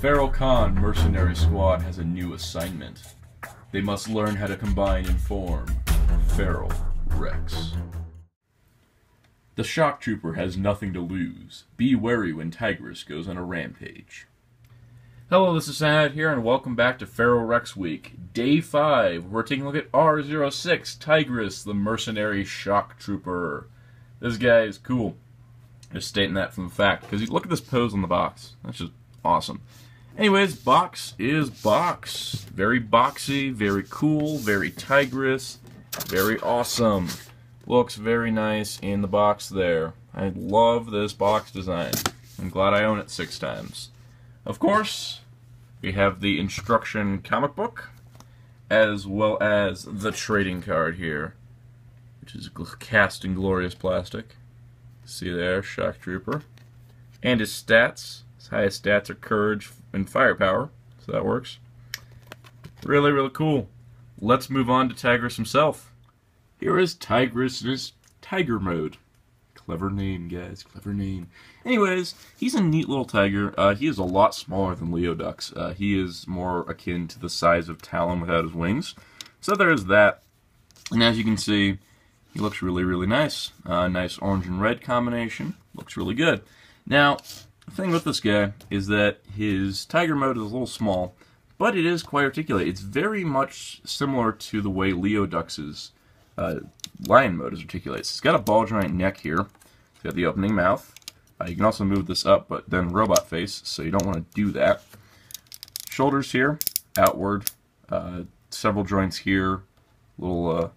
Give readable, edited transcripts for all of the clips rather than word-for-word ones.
Feral Khan Mercenary Squad has a new assignment. They must learn how to combine and form Feral Rex. The Shock Trooper has nothing to lose. Be wary when Tigris goes on a rampage. Hello, this is Soundout here, and welcome back to Feral Rex Week. Day 5, we're taking a look at R06, Tigris, the Mercenary Shock Trooper. This guy is cool. Just stating that from the fact, because look at this pose on the box. That's just awesome. Anyways, box is box. Very boxy, very cool, very Tigris, very awesome. Looks very nice in the box there. I love this box design. I'm glad I own it 6 times. Of course, we have the instruction comic book, as well as the trading card here, which is cast in glorious plastic. See there, Shock Trooper. And his stats. His highest stats are courage and firepower, so that works. Really, really cool. Let's move on to Tigris himself. Here is Tigris in his tiger mode. Clever name, guys, clever name. Anyways, he's a neat little tiger. He is a lot smaller than Leodux. He is more akin to the size of Talon without his wings. So there's that. And as you can see, he looks really, really nice. Nice orange and red combination. Looks really good. Now, the thing with this guy is that his tiger mode is a little small, but it is quite articulate. It's very much similar to the way Leodux's lion mode is articulated. He's got a ball joint neck here. He's got the opening mouth. You can also move this up, but then robot face, so you don't want to do that. Shoulders here, outward. Several joints here. Little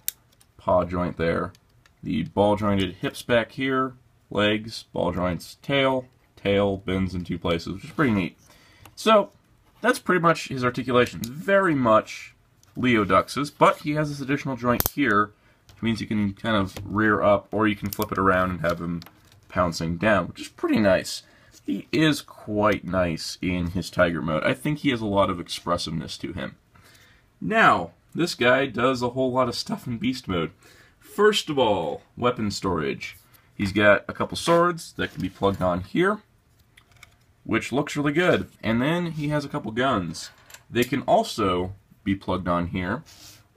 paw joint there. The ball jointed hips back here. Legs, ball joints, tail. Tail bends in 2 places, which is pretty neat. So, that's pretty much his articulation. Very much Leodux's, but he has this additional joint here, which means you can kind of rear up, or you can flip it around and have him pouncing down, which is pretty nice. He is quite nice in his tiger mode. I think he has a lot of expressiveness to him. Now, this guy does a whole lot of stuff in beast mode. First of all, weapon storage. He's got a couple swords that can be plugged on here, which looks really good. And then he has a couple guns. They can also be plugged on here,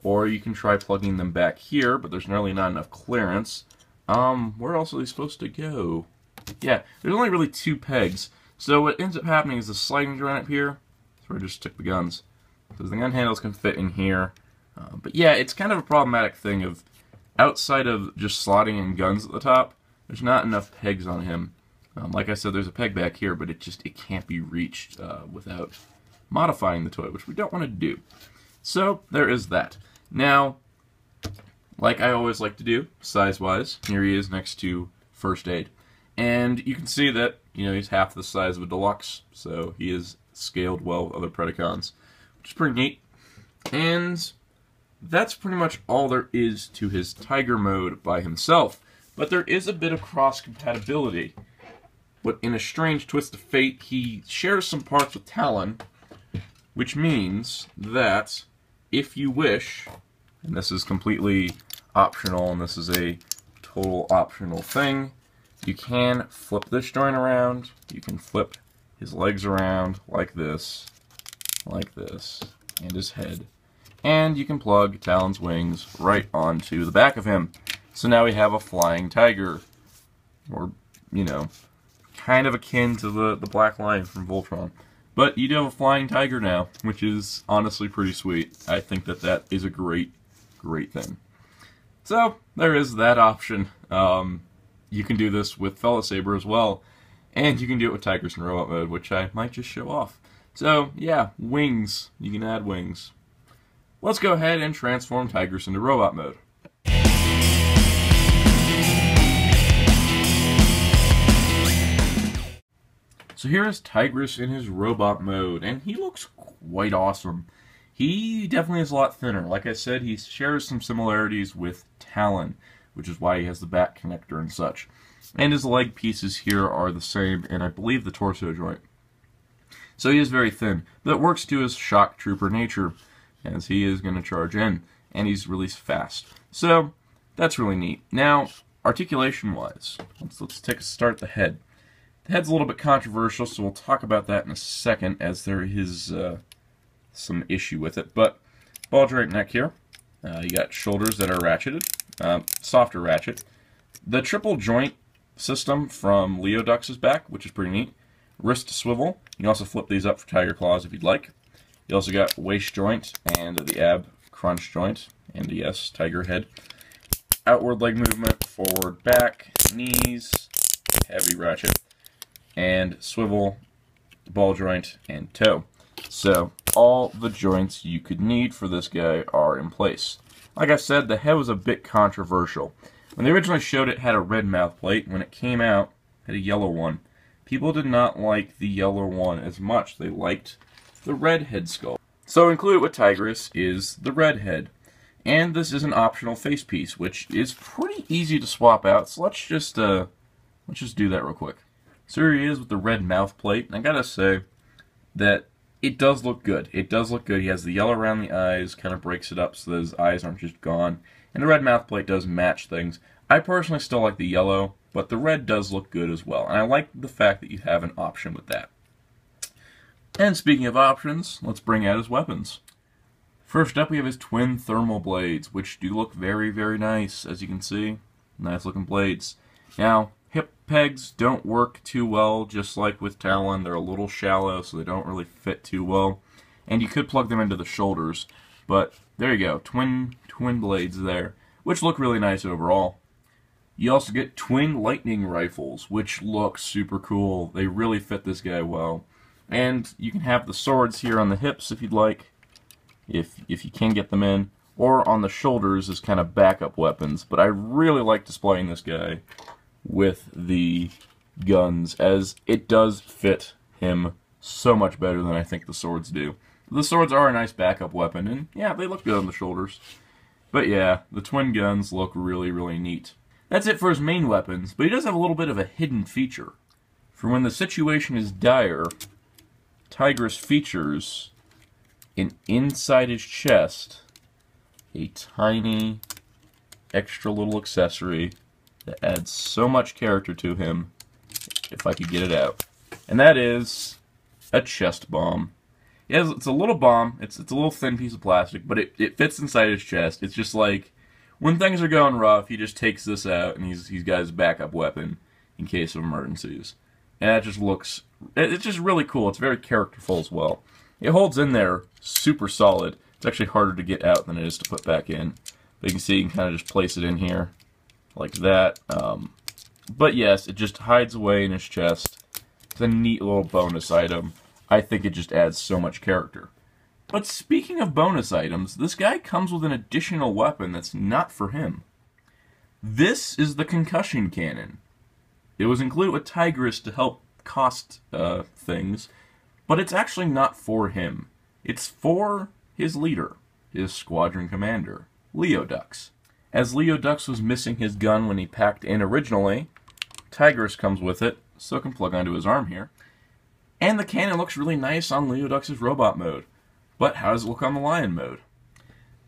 or you can try plugging them back here, but there's nearly not enough clearance. Where else are they supposed to go? Yeah, there's only really 2 pegs. So what ends up happening is the sliding joint up here, that's where I just stick the guns. Because the gun handles can fit in here. But yeah, it's kind of a problematic thing of, outside of just slotting in guns at the top, there's not enough pegs on him. Like I said, there's a peg back here, but it can't be reached without modifying the toy, which we don't want to do. So, there is that. Now, like I always like to do, size-wise, here he is next to First Aid. And you can see that, he's half the size of a Deluxe, so he is scaled well with other Predacons, which is pretty neat. And that's pretty much all there is to his Tiger mode by himself. But there is a bit of cross-compatibility. But in a strange twist of fate, he shares some parts with Talon, which means that if you wish, and this is completely optional, and this is a total optional thing, you can flip this joint around, you can flip his legs around like this, and his head, and you can plug Talon's wings right onto the back of him. So now we have a flying tiger, or, kind of akin to the Black Lion from Voltron. But you do have a flying tiger now, which is honestly pretty sweet. I think that is a great, great thing. So, there is that option. You can do this with Saber as well, and you can do it with Tigris in robot mode, which I might just show off. So, yeah, wings. You can add wings. Let's go ahead and transform Tigris into robot mode. So here is Tigris in his robot mode, and he looks quite awesome. He definitely is a lot thinner. Like I said, he shares some similarities with Talon, which is why he has the back connector and such. And his leg pieces here are the same, and I believe the torso joint. So he is very thin, but it works to his Shock Trooper nature, as he is going to charge in, and he's really fast. So that's really neat. Now, articulation-wise, let's take a start at the head. The head's a little bit controversial, so we'll talk about that in a second, as there is some issue with it. But ball joint neck here. You got shoulders that are ratcheted, softer ratchet. The triple joint system from Leodux's back, which is pretty neat. Wrist swivel. You can also flip these up for tiger claws if you'd like. You also got waist joint and the ab crunch joint, and yes, tiger head. Outward leg movement, forward, back, knees, heavy ratchet, and swivel, ball joint, and toe. So all the joints you could need for this guy are in place. Like I said, the head was a bit controversial. When they originally showed it, it had a red mouth plate. When it came out, it had a yellow one. People did not like the yellow one as much. They liked the red head sculpt. So included with Tigris is the red head. And this is an optional face piece, which is pretty easy to swap out. So let's just do that real quick. So here he is with the red mouth plate. And I gotta say that it does look good. It does look good. He has the yellow around the eyes, kind of breaks it up so that his eyes aren't just gone. And the red mouth plate does match things. I personally still like the yellow, but the red does look good as well. And I like the fact that you have an option with that. And speaking of options, let's bring out his weapons. First up, we have his twin thermal blades, which do look very, very nice, as you can see. Nice looking blades. Now, hip pegs don't work too well, just like with Talon. They're a little shallow, so they don't really fit too well. And you could plug them into the shoulders, but there you go, twin blades there, which look really nice overall. You also get twin lightning rifles, which look super cool. They really fit this guy well. And you can have the swords here on the hips if you'd like, if you can get them in, or on the shoulders as kind of backup weapons. But I really like displaying this guy with the guns, as it does fit him so much better than I think the swords do. The swords are a nice backup weapon, and yeah, they look good on the shoulders. But yeah, the twin guns look really, really neat. That's it for his main weapons, but he does have a little bit of a hidden feature. For when the situation is dire, Tigris features inside his chest a tiny extra little accessory that adds so much character to him, if I could get it out. And that is a chest bomb. It's a little bomb, it's a little thin piece of plastic, but it fits inside his chest. It's just like, when things are going rough, he just takes this out and he's got his backup weapon in case of emergencies. And that just looks, it's just really cool. It's very characterful as well. It holds in there super solid. It's actually harder to get out than it is to put back in. But you can see you can kind of just place it in here like that. But yes, it just hides away in his chest. It's a neat little bonus item. I think it just adds so much character. But speaking of bonus items, this guy comes with an additional weapon that's not for him. This is the concussion cannon. It was included with Tigris to help cost things, but it's actually not for him. It's for his leader, his squadron commander, Leodux. As Leodux was missing his gun when he packed in originally, Tigris comes with it, so it can plug onto his arm here. And the cannon looks really nice on Leodux's robot mode. But how does it look on the lion mode?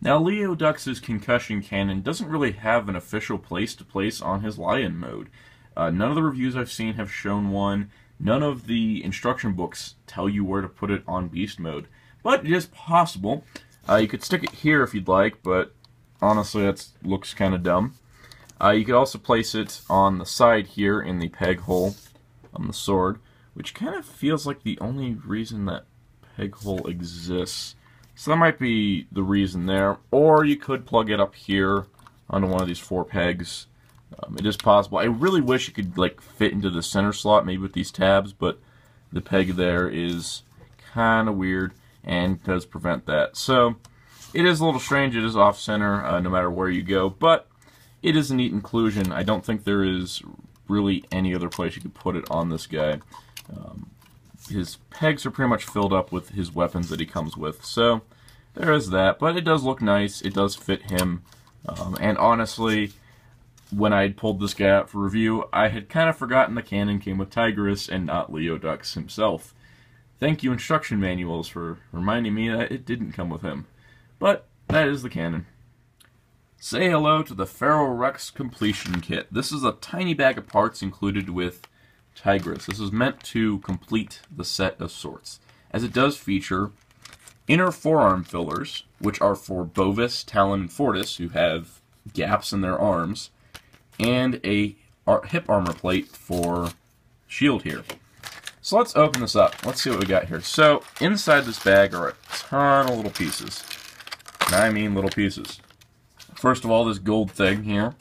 Now, Leodux's concussion cannon doesn't really have an official place to place on his lion mode. None of the reviews I've seen have shown one. None of the instruction books tell you where to put it on beast mode. But it is possible. You could stick it here if you'd like, but honestly that looks kind of dumb. You could also place it on the side here in the peg hole on the sword, which kind of feels like the only reason that peg hole exists. So that might be the reason there. Or you could plug it up here onto one of these 4 pegs. It is possible. I really wish it could like fit into the center slot, maybe with these tabs, but the peg there is kind of weird and does prevent that. So it is a little strange. It is off center no matter where you go, but it is a neat inclusion. I don't think there is really any other place you could put it on this guy. His pegs are pretty much filled up with his weapons that he comes with, so there is that. But it does look nice. It does fit him, and honestly, when I pulled this guy out for review, I had kind of forgotten the cannon came with Tigris and not Leodux himself. Thank you, instruction manuals, for reminding me that it didn't come with him. But that is the cannon. Say hello to the Feral Rex Completion Kit. This is a tiny bag of parts included with Tigris. This is meant to complete the set of sorts, as it does feature inner forearm fillers, which are for Bovis, Talon, and Fortis, who have gaps in their arms, and a hip armor plate for shield here. So let's open this up. Let's see what we got here. So inside this bag are a ton of little pieces. And I mean little pieces. First of all, this gold thing here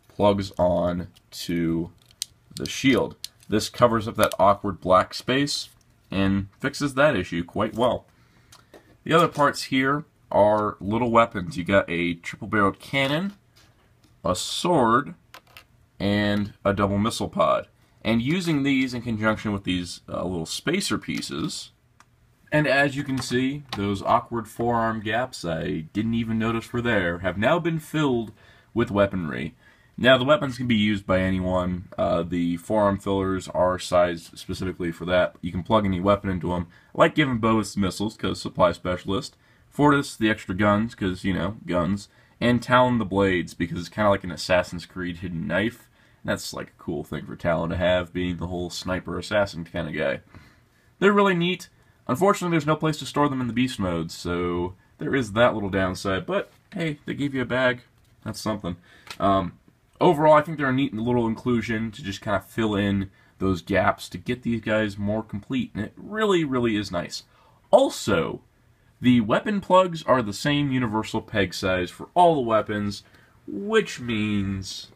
plugs on to the shield. This covers up that awkward black space and fixes that issue quite well. The other parts here are little weapons. You got a triple-barreled cannon, a sword, and a double missile pod. And using these in conjunction with these little spacer pieces, and as you can see, those awkward forearm gaps I didn't even notice were there, have now been filled with weaponry. Now, the weapons can be used by anyone. The forearm fillers are sized specifically for that. You can plug any weapon into them, like giving Bovis missiles, because supply specialist. Fortis, the extra guns, because, you know, guns. And Talon the blades, because it's kind of like an Assassin's Creed hidden knife. And that's like a cool thing for Talon to have, being the whole sniper assassin kind of guy. They're really neat. Unfortunately, there's no place to store them in the beast mode, so there is that little downside. But, hey, they gave you a bag. That's something. Overall, I think they're a neat little inclusion to just kind of fill in those gaps to get these guys more complete, and it really, really is nice. Also, the weapon plugs are the same universal peg size for all the weapons, which means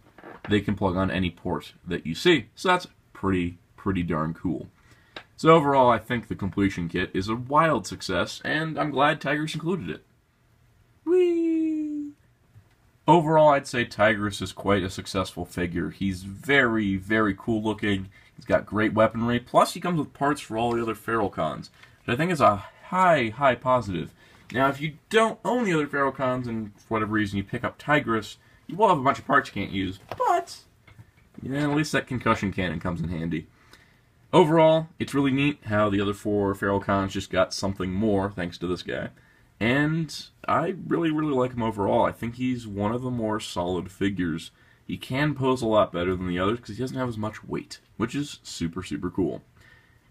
they can plug on any port that you see. So that's pretty darn cool. So overall, I think the completion kit is a wild success, and I'm glad Tigris included it. Whee! Overall, I'd say Tigris is quite a successful figure. He's very, very cool looking. He's got great weaponry. Plus, he comes with parts for all the other Feralcons, which I think is a high positive. Now, if you don't own the other Feralcons and for whatever reason you pick up Tigris, you will have a bunch of parts you can't use. But, yeah, at least that concussion cannon comes in handy. Overall, it's really neat how the other 4 Feralcons just got something more thanks to this guy. And I really like him overall. I think he's one of the more solid figures. He can pose a lot better than the others because he doesn't have as much weight, which is super cool.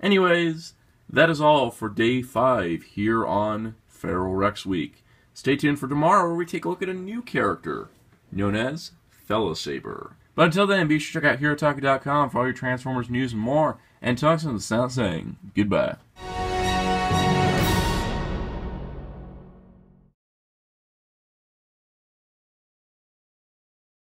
Anyways, that is all for Day 5 here on Feral Rex Week. Stay tuned for tomorrow where we take a look at a new character known as Fellasaber. But until then, be sure to check out HeroTalker.com for all your Transformers news and more, and talk to the sound saying goodbye.